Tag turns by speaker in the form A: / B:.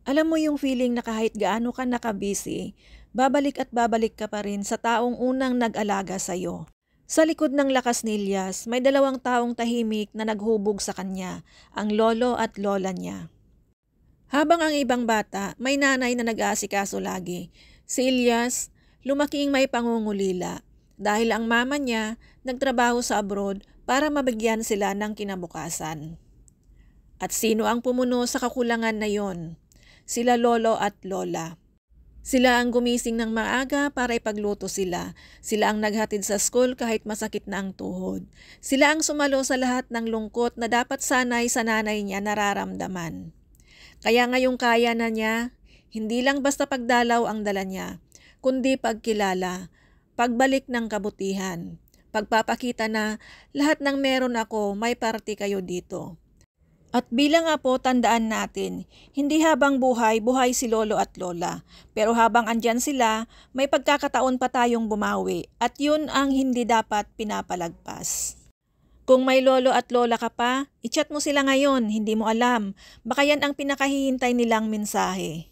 A: Alam mo yung feeling na kahit gaano ka nakabisi, babalik at babalik ka pa rin sa taong unang nag-alaga sa'yo. Sa likod ng lakas ni Ilyas, may dalawang taong tahimik na naghubog sa kanya, ang lolo at lola niya. Habang ang ibang bata, may nanay na nag-aasikaso lagi. Si Ilyas, lumaking may pangungulila dahil ang mama niya nagtrabaho sa abroad para mabigyan sila ng kinabukasan. At sino ang pumuno sa kakulangan na yon? Sila lolo at lola. Sila ang gumising ng maaga para ipagluto sila. Sila ang naghatid sa school kahit masakit na ang tuhod. Sila ang sumalo sa lahat ng lungkot na dapat sanay sa nanay niya nararamdaman. Kaya ngayong kaya na niya, hindi lang basta pagdalaw ang dala niya, kundi pagkilala, pagbalik ng kabutihan, pagpapakita na lahat ng meron ako, may parte kayo dito. At bilang apo, tandaan natin, hindi habang buhay, buhay si lolo at lola. Pero habang andyan sila, may pagkakataon pa tayong bumawi at yun ang hindi dapat pinapalagpas. Kung may lolo at lola ka pa, i-chat mo sila ngayon, hindi mo alam. Baka yan ang pinakahihintay nilang mensahe.